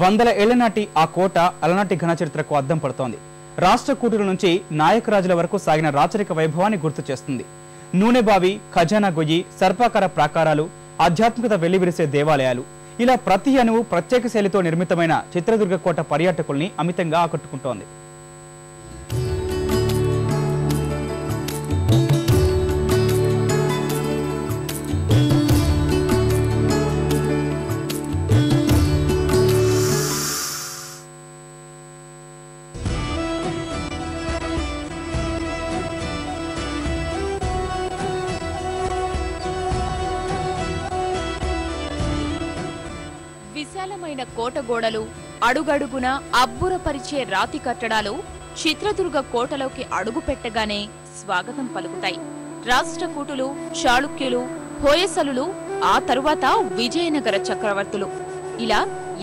వందల ఏళ్ల నాటి ఆ కోట అలనాటి ఘన చరిత్రకు అద్దం పడుతోంది. రాష్ట్ర కూటుల నుంచి నాయకరాజుల వరకు సాగిన రాచరిక వైభవాన్ని గుర్తు చేస్తుంది. నూనెబావి, ఖజానా గొయ్యి, సర్పాకార ప్రాకారాలు, ఆధ్యాత్మికత వెల్లివిరిసే దేవాలయాలు, ఇలా ప్రతి అణువు ప్రత్యేక శైలితో నిర్మితమైన చిత్రదుర్గ కోట పర్యాటకుల్ని అమితంగా ఆకట్టుకుంటోంది. విశాలమైన కోట గోడలు, అడుగడుగున అబ్బురపరిచే రాతి కట్టడాలు చిత్రదుర్గ కోటలోకి అడుగు పెట్టగానే స్వాగతం పలుకుతాయి. రాష్ట్రకూటులు, చాళుక్యులు, హోయసలులు, ఆ తరువాత విజయనగర చక్రవర్తులు, ఇలా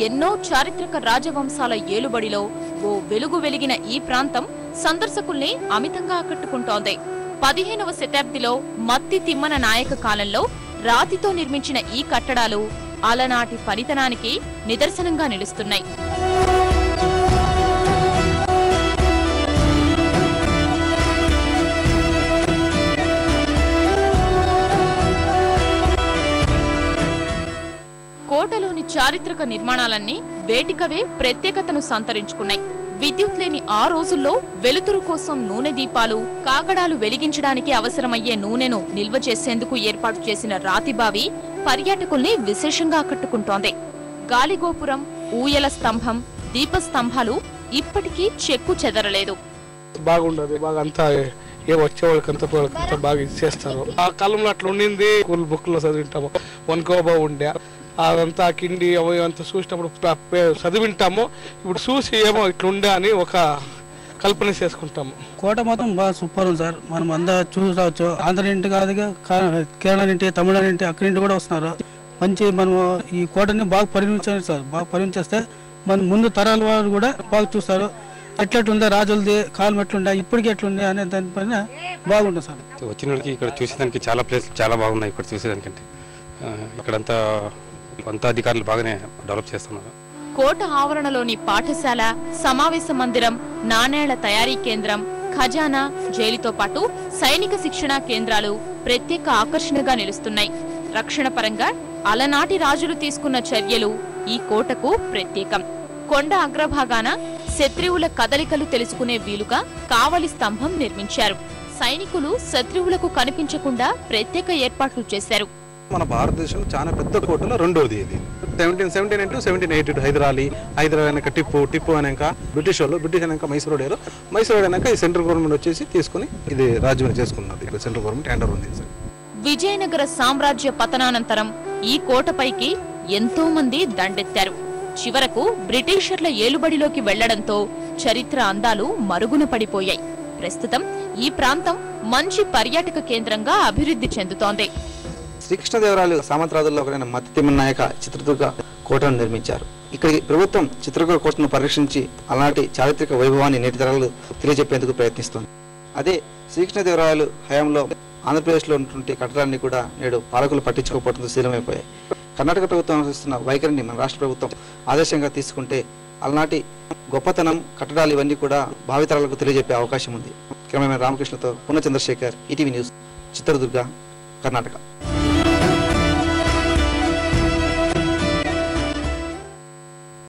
ఎన్నో చారిత్రక రాజవంశాల ఏలుబడిలో ఓ వెలుగు వెలిగిన ఈ ప్రాంతం సందర్శకుల్ని అమితంగా ఆకట్టుకుంటోంది. 15వ శతాబ్దిలో మత్తి తిమ్మన నాయక కాలంలో రాతితో నిర్మించిన ఈ కట్టడాలు అలనాటి పనితనానికి నిదర్శనంగా నిలుస్తున్నాయి. కోటలోని చారిత్రక నిర్మాణాలన్నీ వేటికవే ప్రత్యేకతను సంతరించుకున్నాయి. విద్యుత్ లేని ఆ రోజుల్లో వెలుతురు కోసం నూనె దీపాలు, కాగడాలు వెలిగించడానికి అవసరమయ్యే నూనెను నిల్వ చేసేందుకు ఏర్పాటు చేసిన రాతిబావి పర్యాటకుల్ని విశేషంగా ఆకట్టుకుంటోంది. గాలిగోపురం, ఊయల స్తంభం, దీపస్తంభాలు ఇప్పటికీ చెక్కు చెదరలేదు. బాగుండదు, బాగా అంతా ఏ వచ్చే వాళ్ళకంతా బాగా ఇచ్చేస్తారు. ఆ కాలంలో అట్లా ఉండింది. స్కూల్ బుక్ లో చదివింటాము, వన్కోబా ఉండే అదంతా కిండి అవి అంతా చూసినప్పుడు చదివింటాము. ఇప్పుడు చూసి ఏమో ఇట్లుండే అని ఒక కల్పన చేసుకుంటాము. కోట మొత్తం బాగా సూపర్ ఉంది సార్. మనం అంతా చూసి ఆంధ్ర ఇంటి కాదుగా, కేరళ ఇంటి, తమిళనాడు ఇంటి, అక్కడి ఇంటి కూడా వస్తున్నారు. మంచి మనం ఈ కోటని బాగా పరిగణించాలి సార్. బాగా పరిగణించేస్తే మన ముందు తరాల వారు కూడా బాగా చూస్తారు. ఎట్లెట్లుందా రాజులది కాలం ఎట్లుండే, ఇప్పటికి ఎట్లుండే అనే దానిపైన బాగుంటుంది సార్. వచ్చిన వాళ్ళకి ఇక్కడ చూసేదానికి చాలా ప్లేస్లు చాలా బాగున్నాయి. ఇక్కడ చూసేదానికంటే ఇక్కడంతా అంతా అధికారులు బాగానే డెవలప్ చేస్తున్నారు. కోట ఆవరణలోని పాఠశాల, సమావేశ మందిరం, నాణేళ్ల తయారీ కేంద్రం, ఖజానా, జైలుతో పాటు సైనిక శిక్షణా కేంద్రాలు ప్రత్యేక ఆకర్షణగా నిలుస్తున్నాయి. రక్షణ పరంగా అలనాటి రాజులు తీసుకున్న చర్యలు ఈ కోటకు ప్రత్యేకం. కొండ అగ్రభాగాన శత్రువుల కదలికలు తెలుసుకునే వీలుగా కావలి స్తంభం నిర్మించారు. సైనికులు శత్రువులకు కనిపించకుండా ప్రత్యేక ఏర్పాట్లు చేశారు. మన భారతదేశంలో చాలా పెద్ద కోటలో రెండోది ఇది. 1779 to 1782 హైదరాలీ అయినాక టిప్పు అయినాక బ్రిటిష్ అయినాక మైసూరు అయినాక ఈ సెంట్రల్ గవర్నమెంట్ వచ్చేసి తీసుకుని ఇది రాజ్యం చేసుకున్నది. ఇప్పుడు సెంట్రల్ గవర్నమెంట్ హ్యాండర్ ఉంది. విజయనగర సామ్రాజ్య పతనానంతరం ఈ కోటపైకి ఎంతో మంది దండెత్తారు. చివరకు బ్రిటిషర్ల ఏలుబడిలోకి వెళ్లడంతో చరిత్ర అందాలు మరుగున పడిపోయాయి. ప్రస్తుతం ఈ ప్రాంతం మంచి పర్యాటక కేంద్రంగా అభివృద్ధి చెందుతోంది. శ్రీకృష్ణదేవరాయలు సామంతరాజుల్లో ఒకరైన మత్తి తిమ్మన నాయక చిత్రదుర్గ కోటను నిర్మించారు. ఇక్కడికి ప్రభుత్వం చిత్రదుర్గ కోటను పరిరక్షించి అలాంటి చారిత్రక వైభవాన్ని నేటి తరాలు తెలియజెప్పేందుకు ప్రయత్నిస్తోంది. అదే శ్రీకృష్ణదేవరాయలు హయాంలో ఆంధ్రప్రదేశ్లో ఉన్నటువంటి కట్టడాన్ని కూడా నేడు పాలకులు పట్టించుకోకపోవడంతో శీలమైపోయాయి. కర్ణాటక ప్రభుత్వం అనుసరిస్తున్న వైఖరిని మన రాష్ట్ర ప్రభుత్వం ఆదర్శంగా తీసుకుంటే అలనాటి గొప్పతనం, కట్టడాలు ఇవన్నీ కూడా భావితరాలకు తెలియజెప్పే అవకాశం ఉంది. కెమెరామెన్ రామకృష్ణతో పూర్ణ చంద్రశేఖర్, ఈటీవీ న్యూస్, చిత్రదుర్గ, కర్ణాటక.